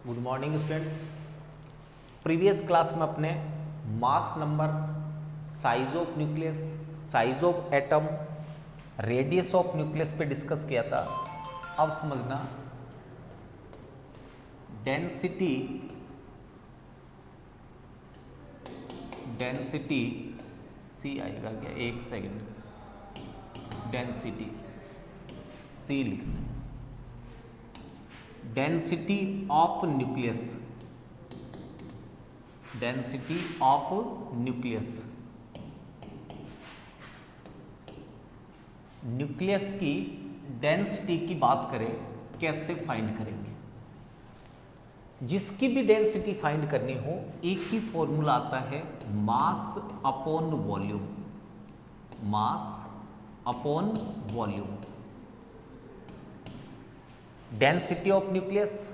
Good morning students. Previous class में अपने mass number, size of nucleus, size of atom, radius of nucleus पे discuss किया था। अब समझना डेंसिटी, डेंसिटी सी आएगा क्या, एक सेकेंड, डेंसिटी सी लिखना, density of nucleus, density of nucleus, nucleus की डेंसिटी की बात करें कैसे फाइंड करेंगे। जिसकी भी डेंसिटी फाइंड करनी हो एक ही फॉर्मूला आता है, mass upon volume, mass upon volume. Density of nucleus,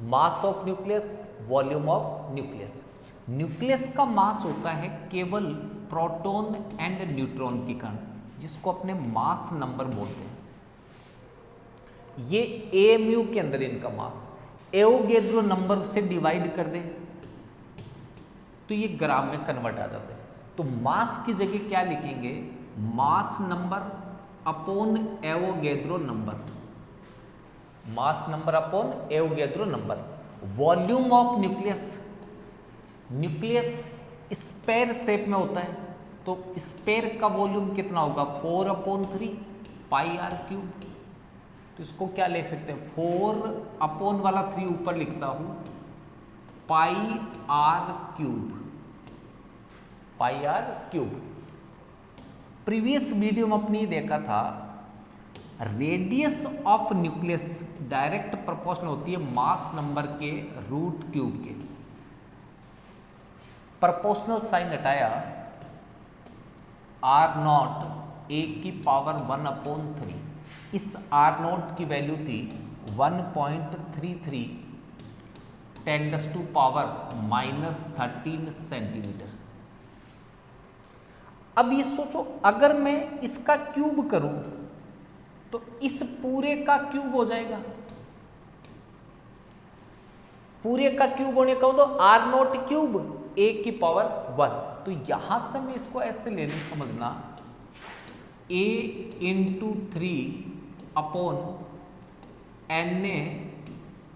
mass of nucleus, volume of nucleus. Nucleus का मास होता है केवल प्रोटॉन एंड न्यूट्रॉन के कारण, जिसको अपने मास नंबर बोलते हैं। ये एएमयू के अंदर इनका मास एवोगैड्रो नंबर से डिवाइड कर दे तो ये ग्राम में कन्वर्ट आ जाता है। तो मास की जगह क्या लिखेंगे, mass number upon Avogadro number, mass number upon Avogadro number. Volume of nucleus, nucleus sphere shape में होता है तो स्पेयर का वॉल्यूम कितना होगा, 4/3 पाई आर क्यूब। तो इसको क्या लिख सकते हैं, 4 वाला 3 ऊपर लिखता हूं, pi r cube, pi r cube. Previous video में अपनी देखा था, radius of nucleus direct proportional होती है मास नंबर के रूट क्यूब के। प्रोपोर्शनल साइन हटाया, R0 एक की पावर 1/3, इस R0 की वैल्यू थी 1.33 10⁻⁻13 सेंटीमीटर। अब ये सोचो, अगर मैं इसका क्यूब करूं तो इस पूरे का क्यूब हो जाएगा, पूरे का क्यूब होने का तो R0 क्यूब एक की पावर 1। तो यहां से मैं इसको ऐसे ले लूं, समझना, a इंटू 3/Na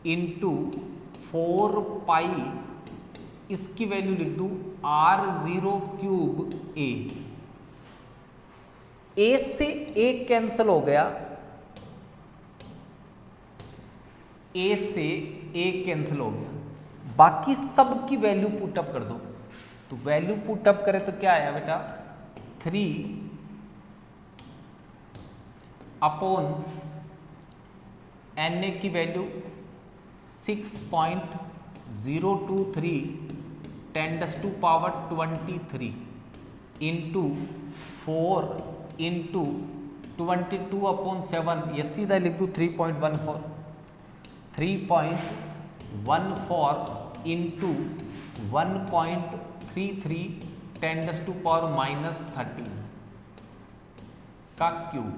इंटू 4 पाई, इसकी वैल्यू लिख दूं R0 क्यूब a से a कैंसिल हो गया, a से a कैंसिल हो गया, बाकी सब की वैल्यू पुटअप कर दो। तो वैल्यू पुटअप करें तो क्या आया बेटा, 3/Na की वैल्यू 6.023 10⁻23 इंटू 4 इंटू 22/7, या सीधा लिख दूँ 3.14 इंटू 1.33 10⁻13 का क्यूब।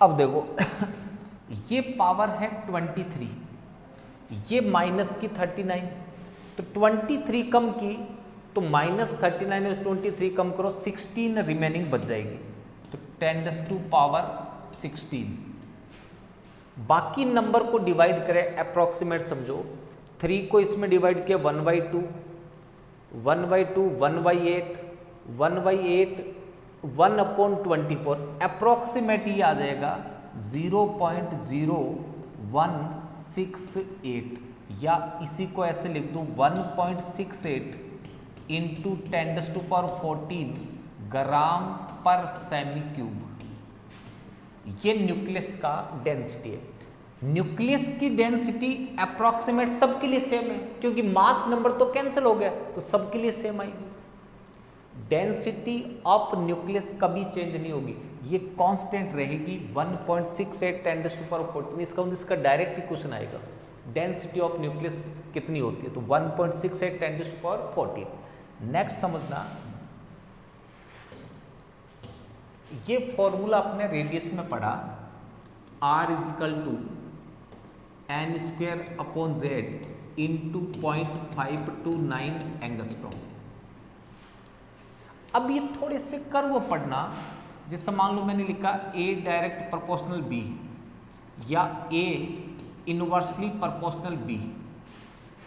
अब देखो ये पावर है 23, ये माइनस की 39, तो 23 कम की तो -39 और 23 कम करो, 16 रिमेनिंग बच जाएगी, तो 10⁻16। बाकी नंबर को डिवाइड करें, अप्रॉक्सीमेट समझो, 3 को इसमें डिवाइड किया 1/2, 1/2 1/8, 1/8 1/24, अप्रॉक्सीमेट ये आ जाएगा 0.0168, या इसी को ऐसे लिख दूं 1.68 इंटू 10⁻14 ग्राम पर सेमी क्यूब। ये न्यूक्लियस का डेंसिटी है। न्यूक्लियस की डेंसिटी अप्रॉक्सीमेट सबके लिए सेम है, क्योंकि मास नंबर तो कैंसिल हो गया, तो सबके लिए सेम आएगी। डेंसिटी ऑफ न्यूक्लियस कभी चेंज नहीं होगी, ये कांस्टेंट रहेगी 1.68 10⁻14। इसका डायरेक्ट क्वेश्चन आएगा, डेंसिटी ऑफ न्यूक्लियस कितनी होती है, तो 1.68 10⁻14। नेक्स्ट समझना, ये फॉर्मूला अपने रेडियस में पढ़ा, R = N square upon Z into 0.529 angstrom. अब ये थोड़े से कर्व पढ़ना, जैसे मान लो मैंने लिखा ए डायरेक्ट प्रोपोर्शनल बी या ए इनवर्सली प्रोपोर्शनल बी,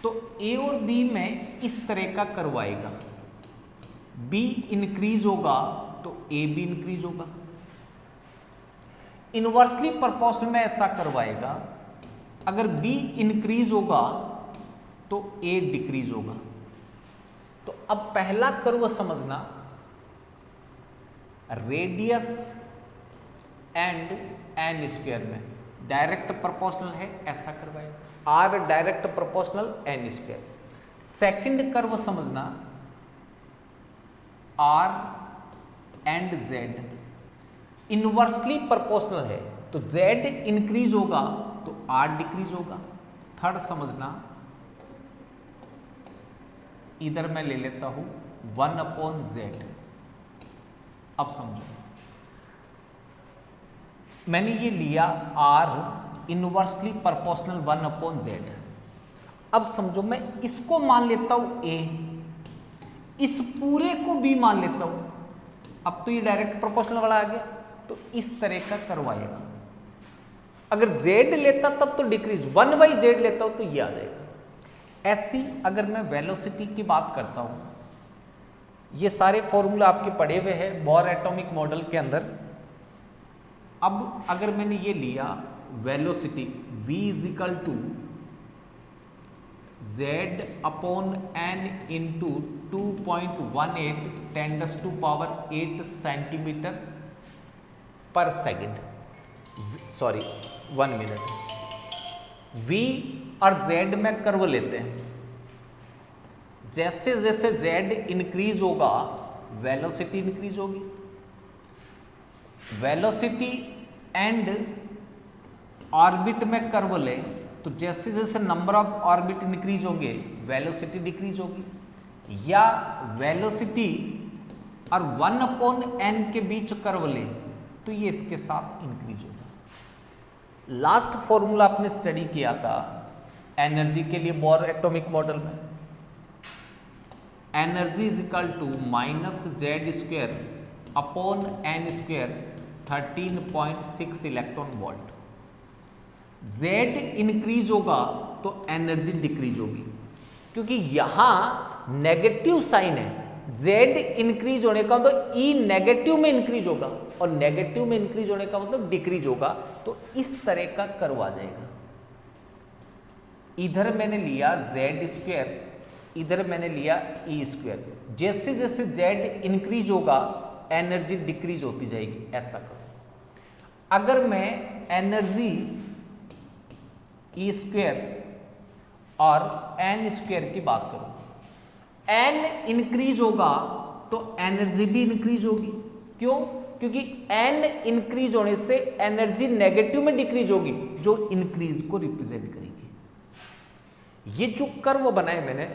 तो ए और बी में इस तरह का कर्व आएगा। बी इंक्रीज होगा तो ए भी इंक्रीज होगा। इनवर्सली प्रोपोर्शनल में ऐसा कर्व आएगा, अगर बी इंक्रीज होगा तो ए डिक्रीज होगा। तो अब पहला कर्व समझना, रेडियस एंड एन स्क्वायर में डायरेक्ट प्रोपोर्शनल है, ऐसा कर्व आएगा। R direct proportional n square. Second curve समझना, r and Z inversely proportional है, तो जेड इंक्रीज होगा तो आर डिक्रीज होगा। थर्ड समझना, इधर मैं ले लेता हूं 1/z। अब समझो, मैंने ये लिया r इनवर्सली प्रोपोर्शनल 1/z। अब समझो मैं इसको मान लेता हूं a, इस पूरे को b मान लेता हूं। अब तो ये डायरेक्ट प्रोपोर्शनल वाला आ गया, तो इस तरह का कर्व आएगा। अगर z लेता तब तो डिक्रीज, 1/z लेता हूं तो ये आ जाएगा। ऐसी अगर मैं वेलोसिटी की बात करता हूं, ये सारे फॉर्मूला आपके पढ़े हुए हैं बोर एटॉमिक मॉडल के अंदर। अब अगर मैंने ये लिया velocity v is equal to z upon n into 2.18 10⁻⁸ centimetre per second, sorry 1 minute. v और z में कर्व लेते हैं, जैसे जैसे z इंक्रीज होगा वेलोसिटी इंक्रीज होगी। वेलोसिटी एंड ऑर्बिट में कर्व ले, तो जैसे जैसे नंबर ऑफ ऑर्बिट इंक्रीज होंगे वेलोसिटी डिक्रीज होगी। या वेलोसिटी और 1/n के बीच कर्व ले, तो ये इसके साथ इंक्रीज होगा। लास्ट फॉर्मूला आपने स्टडी किया था एनर्जी के लिए बोर एटॉमिक मॉडल में, energy is equal to -z² upon n² 13.6 electron volt. z increase होगा तो एनर्जी डिक्रीज होगी, क्योंकि यहां नेगेटिव साइन है। z इंक्रीज होने का मतलब E नेगेटिव में इंक्रीज होगा, और नेगेटिव में इंक्रीज होने का मतलब डिक्रीज होगा। तो इस तरह का कर्व आ जाएगा। इधर मैंने लिया z², इधर मैंने लिया E²। जैसे जैसे z इंक्रीज होगा एनर्जी डिक्रीज होती जाएगी, ऐसा करो। अगर मैं एनर्जी E² और n² की बात करूं, n इंक्रीज होगा तो एनर्जी भी इंक्रीज होगी। क्यों? क्योंकि n इंक्रीज होने से एनर्जी नेगेटिव में डिक्रीज होगी, जो इंक्रीज को रिप्रेजेंट करेगी। ये जो कर्व बनाए मैंने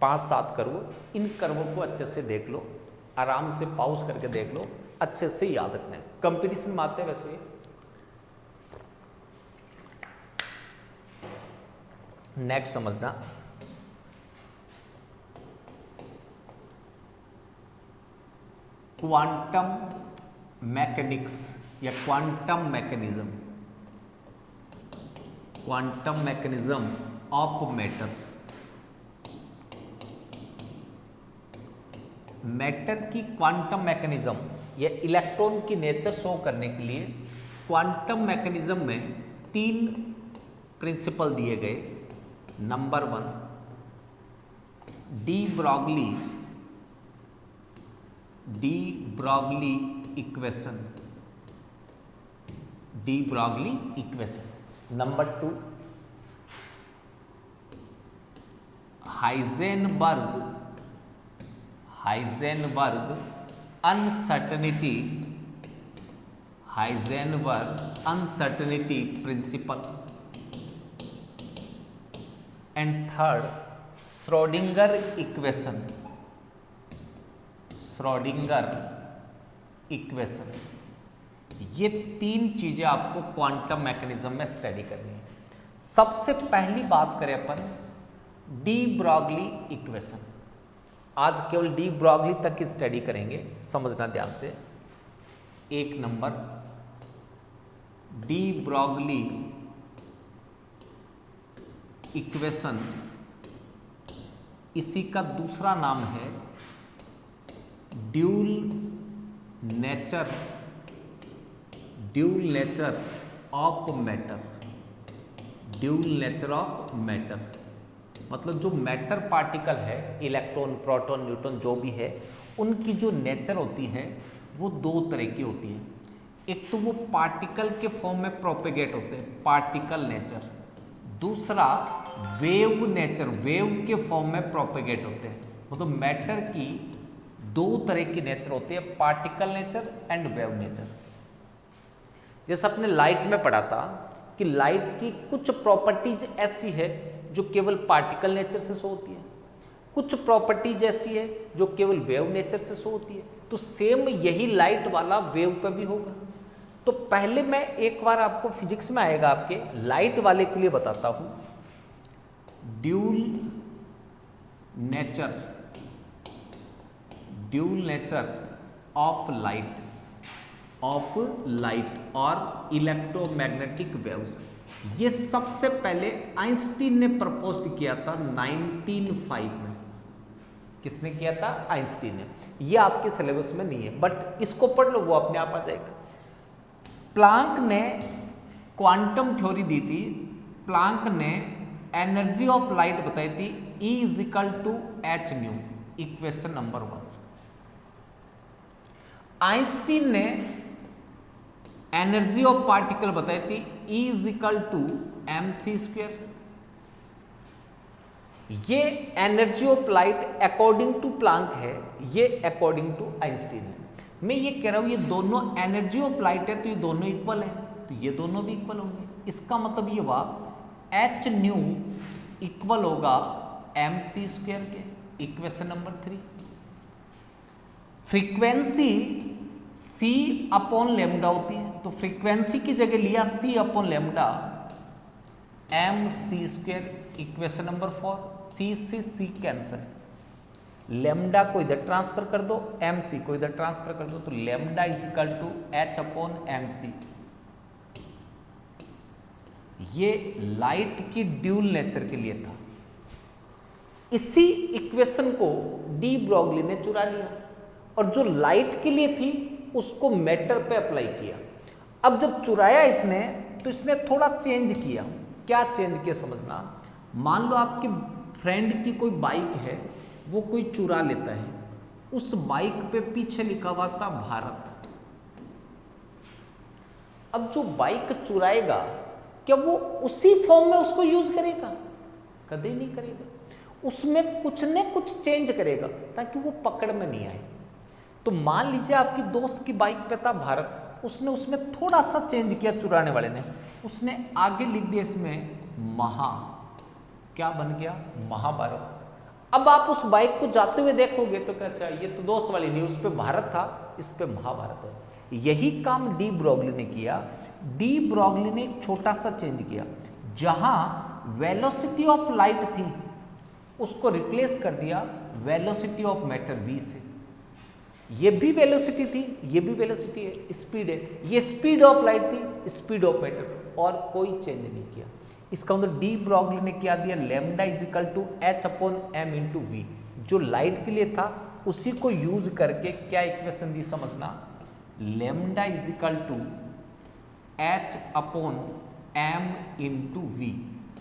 5-7 कर्व, इन कर्वों को अच्छे से देख लो, आराम से पॉज करके देख लो, अच्छे से याद रखना है। कंपटीशन में आते हैं वैसे ये। नेक्स्ट समझना, क्वांटम मैकेनिक्स या quantum mechanism, quantum mechanism of matter. Matter की क्वांटम मैकेनिज्म या इलेक्ट्रॉन की नेचर शो करने के लिए क्वांटम मैकेनिज्म में 3 प्रिंसिपल दिए गए। Number 1, de Broglie equation, de Broglie equation. Number 2, Heisenberg uncertainty principle. And third, Schrodinger equation. ये 3 चीजें आपको क्वांटम मैकेनिज्म में स्टडी करनी है। सबसे पहली बात करें अपन डी ब्रॉगली इक्वेशन। आज केवल डी ब्रॉगली तक की स्टडी करेंगे, समझना ध्यान से। एक नंबर डी ब्रॉगली इक्वेशन, इसी का दूसरा नाम है dual nature of matter. Dual nature of matter मतलब जो मैटर पार्टिकल है, इलेक्ट्रॉन, प्रोटॉन, न्यूट्रॉन जो भी है, उनकी जो नेचर होती है वो दो तरह की होती है। एक तो वो पार्टिकल के फॉर्म में प्रोपेगेट होते हैं, पार्टिकल नेचर। दूसरा वेव नेचर, वेव के फॉर्म में प्रोपेगेट होते हैं। मतलब मैटर की दो तरह की नेचर होती है, particle nature and wave nature. जैसे अपने लाइट में पढ़ा था कि लाइट की कुछ प्रॉपर्टीज ऐसी है जो केवल पार्टिकल नेचर से शो होती है, कुछ प्रॉपर्टीज ऐसी है जो केवल वेव नेचर से शो होती है। तो सेम यही लाइट वाला वेव पे भी होगा। तो पहले मैं एक बार आपको फिजिक्स में आएगा आपके लाइट वाले के लिए बताता हूं। ड्यूल नेचर ऑफ लाइट और इलेक्ट्रोमैग्नेटिक वेव्स, ये सबसे पहले आइंस्टीन ने प्रपोज किया था 1905 में। किसने किया था? आइंस्टीन ने। ये आपके सिलेबस में नहीं है, बट इसको पढ़ लो, वो अपने आप आ जाएगा। प्लांक ने क्वांटम थ्योरी दी थी। प्लांक ने एनर्जी ऑफ लाइट बताई थी E = h/nu, equation number 1। Einstein ने एनर्जी ऑफ पार्टिकल बताई थी E = mc²। ये energy of light according to Planck है, ये अकॉर्डिंग टू आइंस्टीन है। मैं ये कह रहा हूं ये दोनों एनर्जी ऑफ लाइट है तो ये दोनों इक्वल है, तो ये दोनों भी इक्वल होंगे। इसका मतलब ये हुआ h/nu इक्वल होगा mc² के, इक्वेशन नंबर 3। फ्रीक्वेंसी c/λ होती है, तो फ्रीक्वेंसी की जगह लिया c/λ mc², equation number 4। c से c कैंसिल, लैम्डा को इधर ट्रांसफर कर दो, mc को इधर ट्रांसफर कर दो, तो लैम्डा h/mc। ये लाइट की ड्यूल नेचर के लिए था। इसी इक्वेशन को डी ब्रॉगली ने चुरा लिया और जो लाइट के लिए थी उसको मैटर पे अप्लाई किया। अब जब चुराया इसने तो इसने थोड़ा चेंज किया। क्या चेंज किया समझना। मान लो आपके फ्रेंड की कोई बाइक है, वो कोई चुरा लेता है, उस बाइक पे पीछे लिखा हुआ था भारत। अब जो बाइक चुराएगा क्या वो उसी फॉर्म में उसको यूज करेगा? कभी नहीं करेगा। उसमें कुछ न कुछ चेंज करेगा ताकि वो पकड़ में नहीं आए। तो मान लीजिए आपकी दोस्त की बाइक पे था भारत, उसने उसमें थोड़ा सा चेंज किया चुराने वाले ने, उसने आगे लिख दिया इसमें क्या बन गया? महाभारत। अब आप उस बाइक को जाते हुए देखोगे तो क्या, अच्छा ये तो दोस्त वाली नहीं, उस पे भारत था, इस पे महाभारत है। यही काम डी ब्रॉगली ने किया। डी ब्रॉगली ने एक छोटा सा चेंज किया, जहां वेलोसिटी ऑफ लाइट थी उसको रिप्लेस कर दिया वेलोसिटी ऑफ मैटर v से। ये भी वेलोसिटी थी, ये भी वेलोसिटी है, स्पीड है। ये स्पीड ऑफ लाइट थी, स्पीड ऑफ मैटर, और कोई चेंज नहीं किया। इसका मतलब डी ब्रॉगली ने क्या दिया? लैम्डा h/m/v, जो लाइट के लिए था उसी को यूज करके क्या इक्वेशन दी समझना। Lambda h/m/v,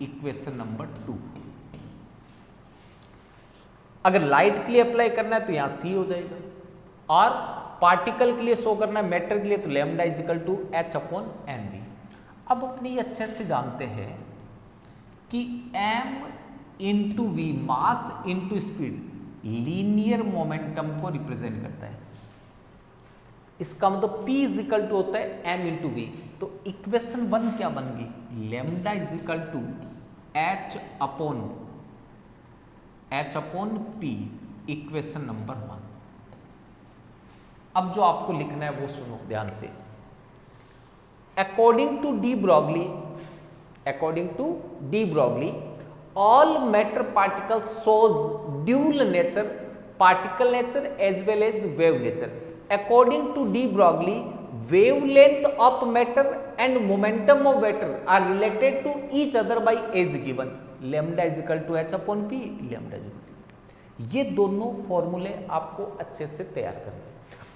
equation number 2। अगर लाइट के लिए अप्लाई करना है तो यहां c हो जाएगा, और पार्टिकल के लिए शो करना है, मैटर के लिए, तो लैम्डा h/mv। अब अपने ये अच्छे से जानते हैं कि m/v, mass into speed, linear momentum को रिप्रेजेंट करता है। इसका मतलब p होता है m/v। तो इक्वेशन 1 क्या बन गई? Lambda h/p, equation number 1। अब जो आपको लिखना है वो सुनो ध्यान से। According to de Broglie, according to de Broglie, all matter particles shows dual nature, particle nature as well as wave nature. According to de Broglie, wavelength of matter and momentum of matter are related to each other by as given lambda is equal to h upon p, lambda is equal to, ये दोनों फॉर्मूले आपको अच्छे से तैयार करने।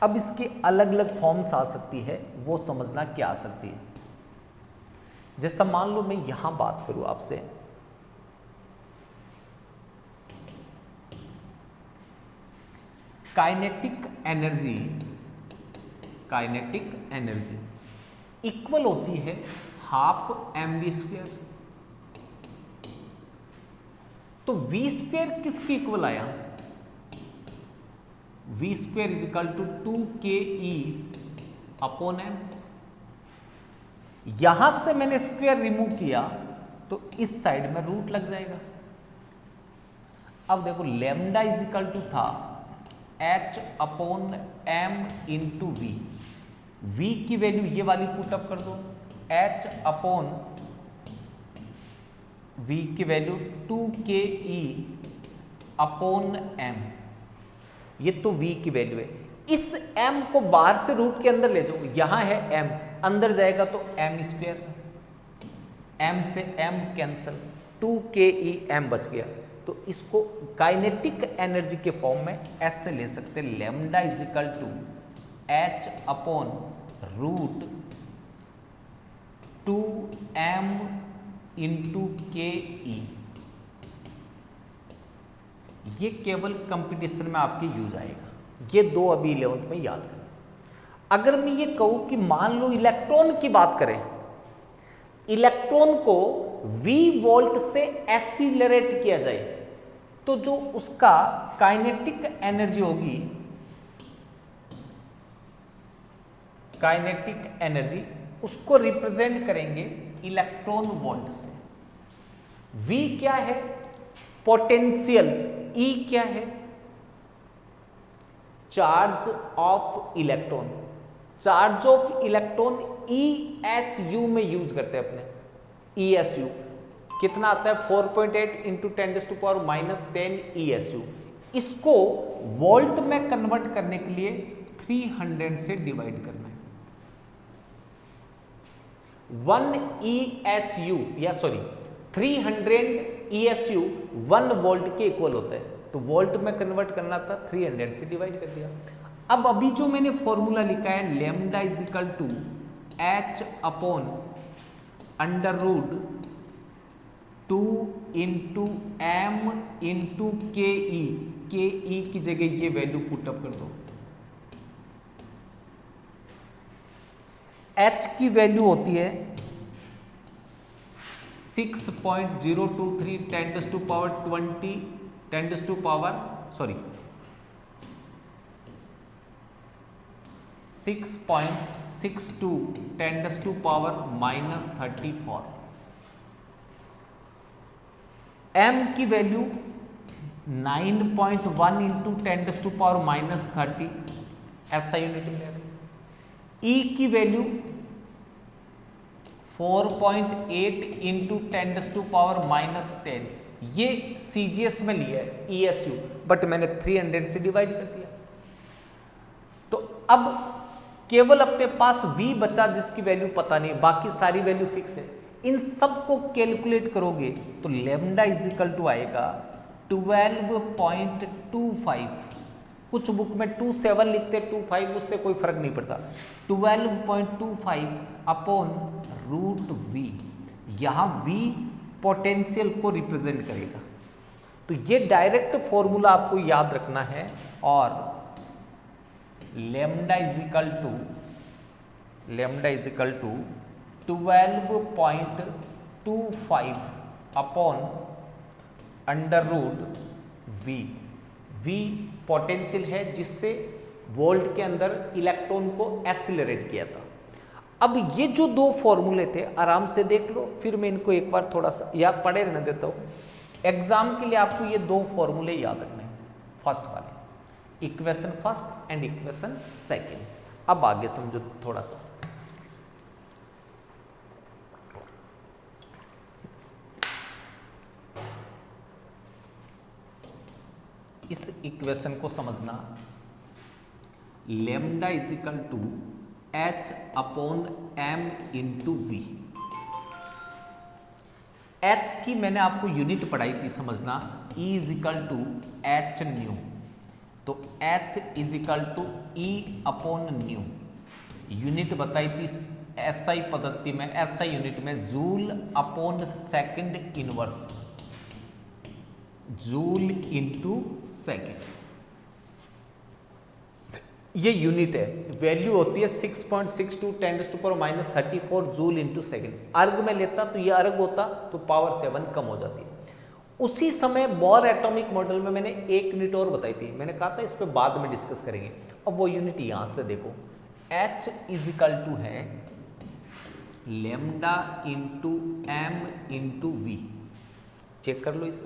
अब इसकी अलग अलग फॉर्म्स आ सकती है, वो समझना क्या आ सकती है। जैसा मान लो मैं यहां बात करूं आपसे, काइनेटिक एनर्जी इक्वल होती है हाफ mv²। तो v² किसके इक्वल आया? v² is equal to 2ke upon m। यहां से मैंने स्क्वायर रिमूव किया तो इस साइड में रूट लग जाएगा। अब देखो लैम्डा इज इक्वल टू था h upon m into V. v की वैल्यू ये वाली पुटअप कर दो, h अपॉन v की वैल्यू 2ke अपॉन m, ये तो v की वैल्यू है। इस m को बाहर से रूट के अंदर ले जाओ, यहां है m, अंदर जाएगा तो m², m से m कैंसल, 2ke m बच गया। तो इसको काइनेटिक एनर्जी के फॉर्म में s से ले सकते हैं, lambda is equal to h upon root 2m into K E. ये केवल कंपटीशन में आपके यूज आएगा, ये दो अभी 11th में याद करें। अगर मैं ये कहूं कि मान लो इलेक्ट्रॉन की बात करें, इलेक्ट्रॉन को v वोल्ट से एक्सीलरेट किया जाए तो जो उसका काइनेटिक एनर्जी होगी, काइनेटिक एनर्जी उसको रिप्रेजेंट करेंगे इलेक्ट्रॉन वोल्ट से। v क्या है? पोटेंशियल। E क्या है? Charge of electron. Charge of electron ESU में यूज करते हैं अपने। ESU कितना आता है? 4.8 इंटू 10⁻⁻10 ESU। इसको वोल्ट में कन्वर्ट करने के लिए 300 से डिवाइड करना है। 1 ESU या सॉरी 300 ESU 1 वोल्ट के इक्वल होता है, तो वोल्ट में कन्वर्ट करना था, 300 से डिवाइड कर दिया। अब अभी जो मैंने फॉर्मूला लिखा है lambda is equal to h upon under root 2 into m into K E की जगह ये वैल्यू पुटअप कर दो। h की वैल्यू होती है 6.023 6.62 10⁻⁻34। m की वैल्यू 9.1 इंटू 10⁻⁻30 ऐसा यूनिट मिलेगा। E की वैल्यू 4.8 इंटू 10⁻⁻10, ये CGS में लिया है ESU, बट मैंने 300 से डिवाइड कर दिया। तो अब केवल अपने पास V बचा जिसकी वैल्यू पता नहीं, बाकी सारी वैल्यू फिक्स है। इन सब को कैलकुलेट करोगे तो लैम्डा इज इक्वल टू आएगा 12.25। कुछ बुक में 27 लिखते 25, उससे कोई फर्क नहीं पड़ता। 12.25 अपॉन रूट V। यहां V पोटेंशियल को रिप्रेजेंट करेगा। तो ये डायरेक्ट फॉर्मूला आपको याद रखना है। और lambda is equal to 12.25 upon under root V। V potential है जिससे वोल्ट के अंदर इलेक्ट्रॉन को एक्सीलरेट किया था। अब ये जो दो फॉर्मूले थे आराम से देख लो, फिर मैं इनको एक बार थोड़ा सा या पढ़े रहने देता हूँ। एग्जाम के लिए आपको ये दो फॉर्मूले याद रखने हैं, फर्स्ट वाले, equation first and equation second. अब आगे समझो थोड़ा सा। इस इक्वेशन को समझना, lambda is equal to h upon m into v. H की मैंने आपको यूनिट पढ़ाई थी, समझना, E is equal to h nu. तो h is equal to E upon nu. Unit बताई थी एसआई पद्धति में, एसआई यूनिट में joule upon second inverse, joule into second, ये यूनिट है। वैल्यू होती है 6.62 10⁻⁻34 जूल इंटू सेकेंड। अर्ग में लेता तो ये अर्ग होता तो पावर 7 कम हो जाती है। उसी समय बोर एटॉमिक मॉडल में मैंने एक यूनिट और बताई थी, मैंने कहा था इस पे बाद में डिस्कस करेंगे। अब वो यूनिट यहां से देखो, H इज इक्वल टू है lambda into M into V. Check कर लो इसे।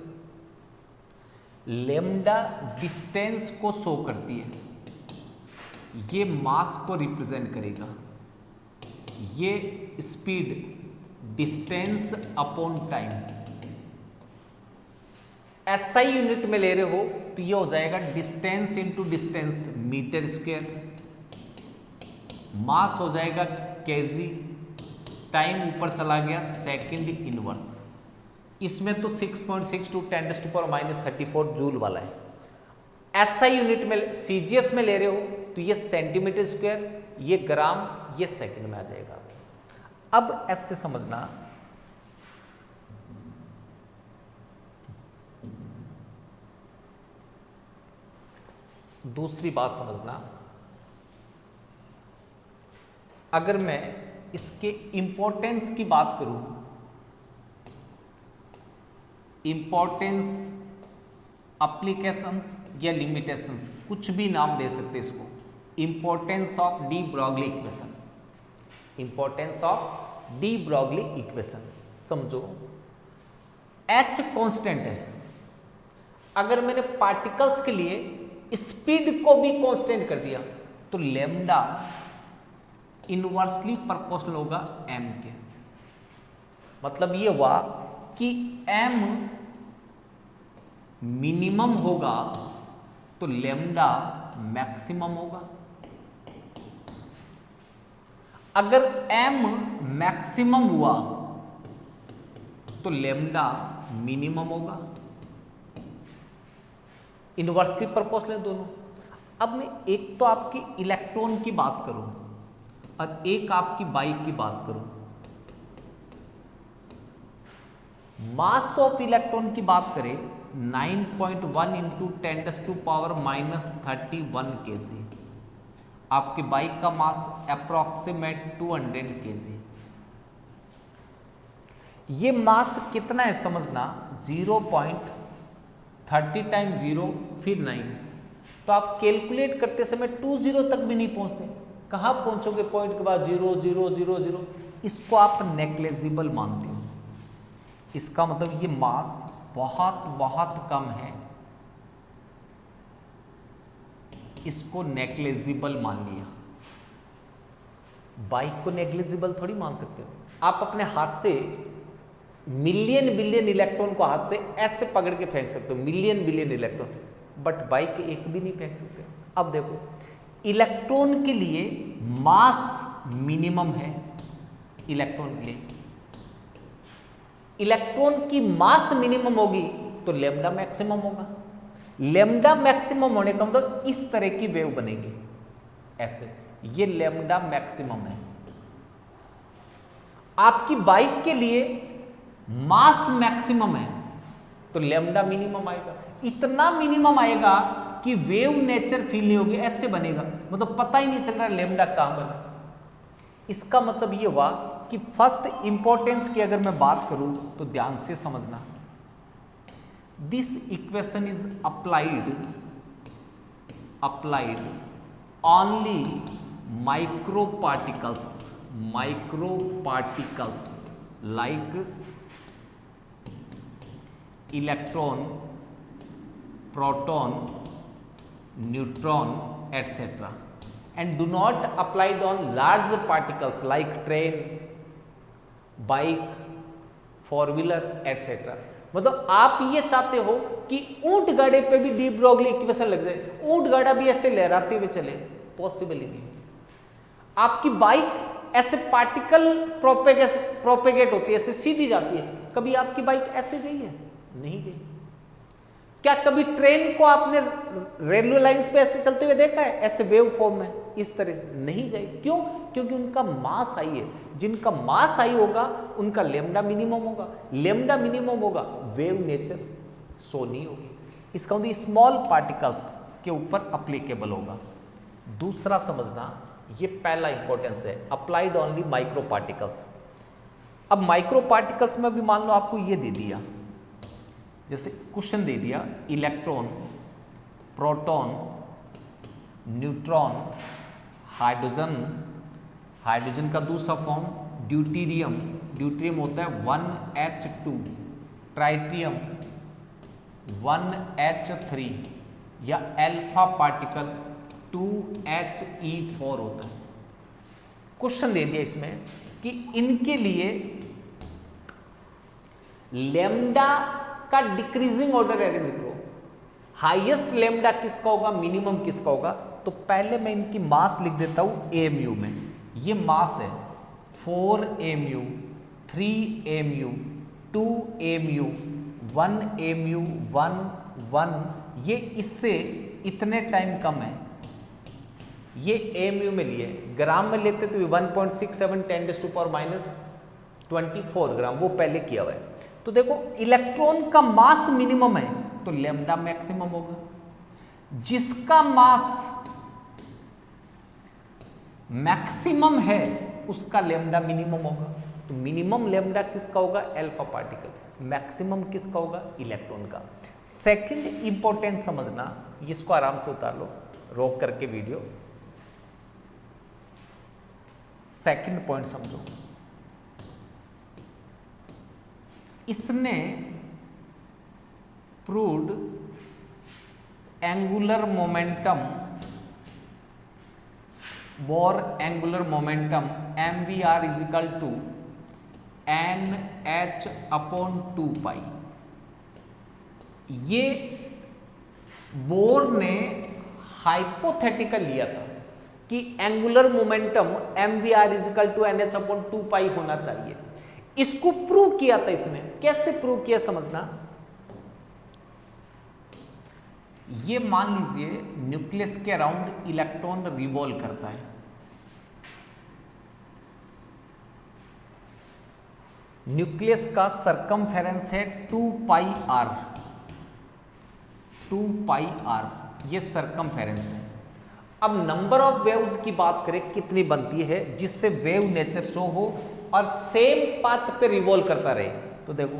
लेमडा डिस्टेंस को शो करती है, ये मास को रिप्रेजेंट करेगा, ये speed distance upon time. SI unit में ले रहे हो तो ये हो जाएगा distance into distance metre square, mass हो जाएगा केजी, टाइम ऊपर चला गया सेकंड इनवर्स। इसमें तो 6.62 10⁻⁻34 जूल वाला है। एसआई यूनिट में सीजीएस में ले रहे हो तो ये सेंटीमीटर स्क्वायर, ये ग्राम, ये सेकंड में आ जाएगा। अब ऐसे समझना, दूसरी बात समझना, अगर मैं इसके इंपॉर्टेंस की बात करूं, इंपॉर्टेंस, एप्लीकेशंस या लिमिटेशंस, कुछ भी नाम दे सकते इसको। Importance of de Broglie equation, importance of de Broglie equation समझो। H कांस्टेंट है, अगर मैंने पार्टिकल्स के लिए स्पीड को भी कांस्टेंट कर दिया तो लेमडा इनवर्सली प्रोपोर्शनल होगा m के। मतलब ये हुआ कि m मिनिमम होगा तो लेमडा मैक्सिमम होगा। अगर m मैक्सिमम हुआ तो लेमडा मिनिमम होगा। इनवर्सली प्रोपोर्शनल दोनों। अब मैं एक तो आपकी इलेक्ट्रॉन की बात करूं और एक आपकी बाइक की बात करूं। मास ऑफ इलेक्ट्रॉन की बात करें 9.1 इंटू 10⁻⁻31 kg। आपकी बाइक का मास अप्रॉक्सीमेट 200 kg। ये मास कितना है समझना, 0.30 टाइम 0 फिर 9। तो आप कैलकुलेट करते समय 20 तक भी नहीं पहुंचते, कहां पहुंचोगे पॉइंट के बाद 0 0 0 0। इसको आप नेग्लिजिबल मानते हो। इसका मतलब ये मास बहुत बहुत कम है, इसको नेग्लिजिबल मान लिया। बाइक को नेग्लिजिबल थोड़ी मान सकते हो। आप अपने हाथ से मिलियन बिलियन इलेक्ट्रॉन को हाथ से ऐसे पकड़ के फेंक सकते हो, million billion electron, but bike एक भी नहीं फेंक सकते। अब देखो, इलेक्ट्रॉन के लिए मास मिनिमम है। इलेक्ट्रॉन के लिए इलेक्ट्रॉन की मास मिनिमम होगी तो लेमडा मैक्सिमम होगा। लेमडा मैक्सिमम होने का मतलब इस तरह की वेव बनेगी, ऐसे। ये लेमडा मैक्सिमम है। आपकी बाइक के लिए मास मैक्सिमम है तो लेमडा मिनिमम आएगा। इतना मिनिमम आएगा कि वेव नेचर फील नहीं होगी, ऐसे बनेगा, मतलब पता ही नहीं चल रहा लेमडा कहां बना। इसका मतलब ये हुआ कि फर्स्ट इंपॉर्टेंस की अगर मैं बात करूं तो ध्यान से समझना, this equation is applied only micro particles like electron, proton, neutron etc. and do not applied on large particles like train, bike, 4-wheeler etc. मतलब आप ये चाहते हो कि ऊंट गाड़े पे भी डी ब्रोगली इक्वेशन लग जाए, ऊंट गाड़ा भी ऐसे लहराते हुए चले, पॉसिबल ही नहीं। आपकी बाइक ऐसे पार्टिकल प्रोपेगेट होती है, ऐसे सीधी जाती है, कभी आपकी बाइक ऐसे गई है? नहीं गई। क्या कभी ट्रेन को आपने रेलवे लाइंस पे ऐसे चलते हुए देखा है, ऐसे वेव फॉर्म में इस तरह से? नहीं जाएगी। क्यों? क्योंकि उनका मास हाई है। जिनका मास हाई होगा उनका लेमडा मिनिमम होगा, लेमडा मिनिमम होगा, वेव नेचर शो नहीं होगी। इसका मतलब स्मॉल पार्टिकल्स के ऊपर अप्लीकेबल होगा। दूसरा समझना, ये पहला इंपॉर्टेंस है, अप्लाइड ओनली माइक्रो पार्टिकल्स। अब माइक्रो पार्टिकल्स में भी मान लो आपको ये दे दिया, जैसे क्वेश्चन दे दिया, electron, proton, neutron, hydrogen, hydrogen का दूसरा फॉर्म ड्यूटेरियम, ड्यूटेरियम होता है 1H2, ट्राइटियम 1H3, या अल्फा पार्टिकल 2He4 होता है। क्वेश्चन दे दिया इसमें कि इनके लिए लेमडा का डिक्रीजिंग ऑर्डर अरेंज करो, हाईएस्ट लेमडा किसका होगा, मिनिमम किसका होगा। तो पहले मैं इनकी मास लिख देता हूं AMU में। ये मास है 4 AMU, 3 AMU, 2 AMU, 1 AMU, 1, 1, ये इससे इतने टाइम कम है। ये AMU में लिए, ग्राम में लेते तो 1.67 10⁻24 ग्राम, वो पहले किया हुआ है। तो देखो इलेक्ट्रॉन का मास मिनिमम है तो लेमडा मैक्सिमम होगा, जिसका मास मैक्सिमम है उसका लेमडा मिनिमम होगा। तो मिनिमम लेमडा किसका होगा, अल्फा पार्टिकल, मैक्सिमम किसका होगा, इलेक्ट्रॉन का। सेकंड इंपॉर्टेंट समझना, इसको आराम से उतार लो रोक करके वीडियो। सेकंड पॉइंट समझो, इसने proved angular momentum, Bohr angular momentum mvr equal to NH/2π। ये बोर ने हाइपोथेटिकल लिया था कि angular momentum mvr equal to NH/2π होना चाहिए। इसको प्रूव किया था इसने। कैसे प्रूव किया समझना, ये मान लीजिए न्यूक्लियस के अराउंड इलेक्ट्रॉन रिवॉल्व करता है। न्यूक्लियस का सरकमफेरेंस है 2πr, 2πr ये सरकमफेरेंस है। अब नंबर ऑफ वेव्स की बात करें कितनी बनती है जिससे वेव नेचर शो हो और सेम पाथ पे रिवॉल्व करता रहे। तो देखो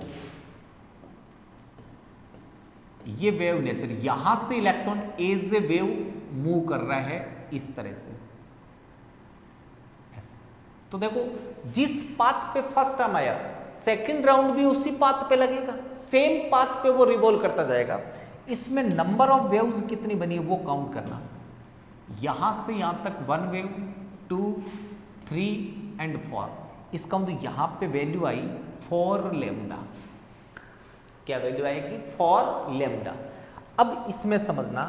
ये वेव नेचर, यहां से electron as a wave move कर रहा है इस तरह से। तो देखो जिस पाथ पे फर्स्ट टाइम आया सेकंड राउंड भी उसी पाथ पे लगेगा, सेम पाथ पे वो रिवॉल्व करता जाएगा। इसमें नंबर ऑफ वेव्स कितनी बनी है वो काउंट करना। यहां से यहां तक 1 वेव, 2, 3 एंड 4। इसका मतलब यहां पे वैल्यू आई 4 लेमडा। क्या वैल्यू आएगी, 4 लेमडा। अब इसमें समझना,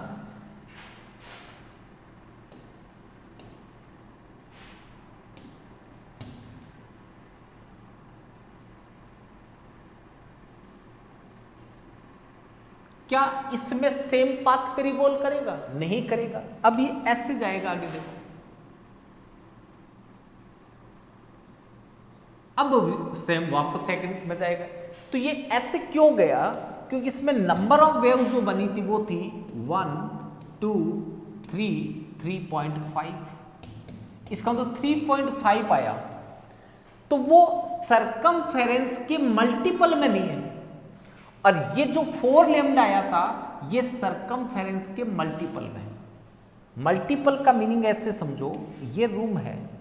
क्या इसमें सेम पाथ पे रिवॉल्व करेगा, नहीं करेगा। अब ये ऐसे जाएगा आगे, देखो अब सेम वापस सेकंड में जाएगा। तो ये ऐसे क्यों गया, क्योंकि इसमें नंबर ऑफ वेव जो बनी थी वो थी 1, 2, 3, 3.5। इसका मतलब 3.5 आया, तो वो सरकमफेरेंस के मल्टीपल में नहीं है। और ये जो 4 लेमडा आया था ये सरकमफेरेंस के मल्टीपल में। मल्टीपल का मीनिंग ऐसे समझो, ये रूम है,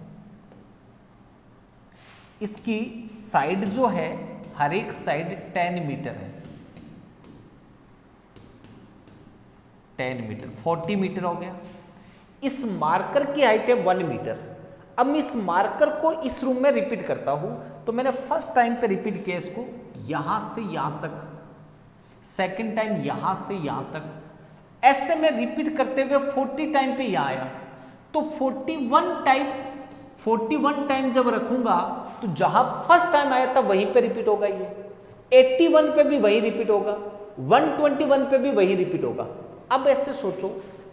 इसकी साइड जो है हर एक साइड 10 मीटर है, 10 मीटर 40 मीटर हो गया। इस मार्कर की हाइट है 1 मीटर। अब मैं इस मार्कर को इस रूम में रिपीट करता हूं, तो मैंने फर्स्ट टाइम पे रिपीट किया इसको, यहां से यहां तक सेकंड टाइम यहां से यहां तक, ऐसे में रिपीट करते हुए 40 टाइम पे यहां आया, तो 41 टाइम जब रखूंगा तो जहां फर्स्ट टाइम आया था वहीं पे रिपीट होगा, ये 81 पे भी वही रिपीट होगा, 121 पे भी वही रिपीट होगा। अब ऐसे सोचो,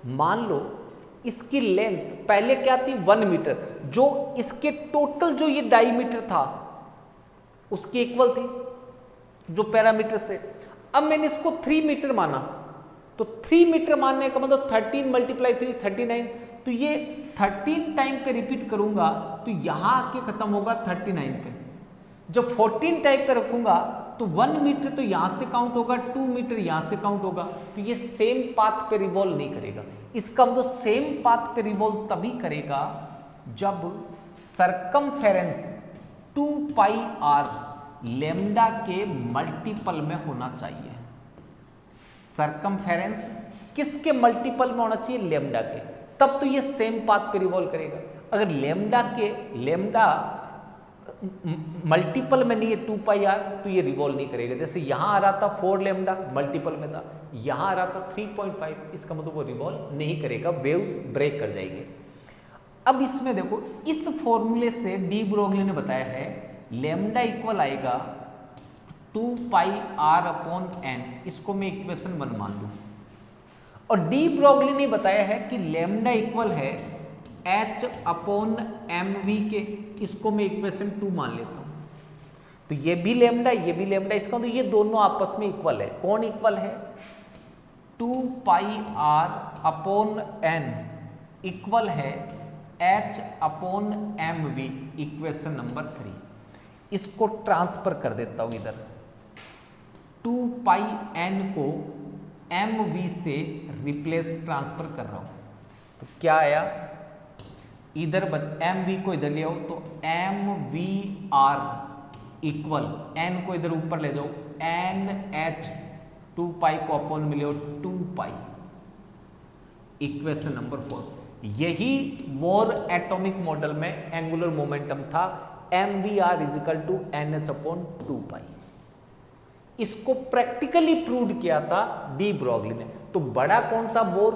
मान लो इसकी लेंथ पहले क्या थी 1 मीटर, जो इसके टोटल जो ये डायमीटर था उसकी इक्वल थी जो पैरामीटर से। अब मैंने इसको 3 मीटर माना, तो 3 मीटर मानने का मतलब 13 × 3 39, तो ये 13 टाइम पे रिपीट करूंगा तो यहां आके खत्म होगा 39 पे। जब 14 टाइम पे रखूंगा तो 1 मीटर तो यहां से काउंट होगा, 2 मीटर यहां से काउंट होगा, तो ये सेम पाथ पे रिवॉल्व नहीं करेगा। इसका मतलब सेम पाथ पे रिवॉल्व तभी करेगा जब सरकमफेरेंस 2πr लैम्डा के मल्टीपल में होना चाहिए। सरकमफेरेंस किसके मल्टीपल में होना चाहिए? लैम्डा के, तब तो ये सेम पाथ पे रिवॉल्व करेगा। अगर लैम्डा मल्टीपल में नहीं है 2πr, तो ये रिवॉल्व नहीं करेगा। जैसे यहां आ रहा था 4 लैम्डा मल्टीपल में था, यहां आ रहा था 3.5, इसका मतलब वो रिवॉल्व नहीं करेगा, वेव्स ब्रेक कर जाएंगे। अब इसमें देखो, इस फॉर्मूले से डी ब्रोगली ने बताया है लैम्डा इक्वल आएगा 2πr/n, इसको मैं इक्वेशन 1 मान लूं, और डी ब्रोगली ने बताया है कि लैम्डा इक्वल है h/mv के, इसको मैं इक्वेशन 2 मान लेता हूं। तो ये भी लैम्डा, ये भी लैम्डा, इसका तो ये दोनों आपस में इक्वल है। कौन इक्वल है? 2πr/n इक्वल है h/mv, इक्वेशन नंबर 3। इसको ट्रांसफर कर देता हूं इधर, 2πn को mv से रिप्लेस ट्रांसफर कर रहा हूं, तो क्या आया? इधर mv को इधर ले आओ तो mvr इक्वल, n को इधर ऊपर ले जाओ, nh 2π को अपॉन में ले आओ 2π, इक्वेशन नंबर 4। यही बोर एटॉमिक मॉडल में एंगुलर मोमेंटम था, mvr = nh/2π। इसको प्रैक्टिकली प्रूव किया था डी ब्रोगली ने। तो बड़ा कौन था? बोर,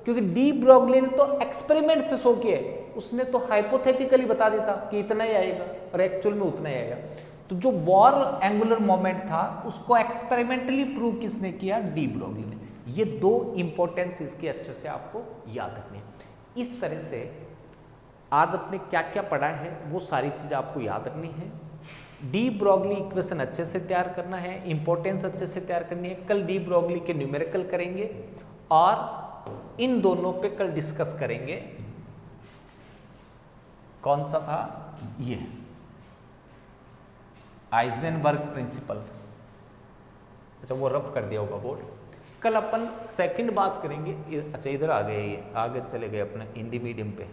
क्योंकि डी ब्रोगली ने तो एक्सपेरिमेंट से शो किया, उसने तो हाइपोथेटिकली बता दिया था कि इतना ही आएगा और एक्चुअल में उतना ही आएगा। तो जो बोर एंगुलर मोमेंट था उसको एक्सपेरिमेंटली प्रूव किसने किया? डी ब्रोगली ने। ये 2 इंपॉर्टेंस इसके अच्छे से आपको याद रखनी है। इस तरह से आज अपने क्या क्या पढ़ा है वो सारी चीज़ें आपको याद रखनी है। डी ब्रोगली इक्वेशन अच्छे से तैयार करना है, इंपॉर्टेंस अच्छे से तैयार करनी है। कल डी ब्रोगली के न्यूमेरिकल करेंगे और इन दोनों पे कल डिस्कस करेंगे। कौन सा था? ये हाइजेनबर्ग प्रिंसिपल। अच्छा, वो रब कर दिया होगा बोर्ड। कल अपन सेकंड बात करेंगे। अच्छा, इधर आ गए, ये आगे चले गए अपने हिंदी मीडियम पे।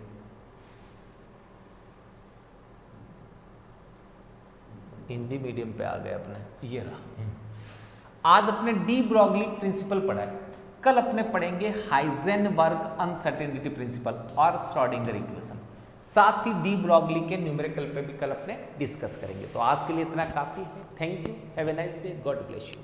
हिंदी मीडियम पे आ गए अपने, ये रहा। आज अपने डी ब्रोगली प्रिंसिपल पढ़ा है, कल अपने पढ़ेंगे हाइजेनबर्ग अनसर्टेनिटी प्रिंसिपल और श्रोडिंगर इक्वेशन। साथ ही डी ब्रोगली के न्यूमेरिकल पे भी कल अपने डिस्कस करेंगे। तो आज के लिए इतना काफी है। Thank you, have a nice day, God bless you.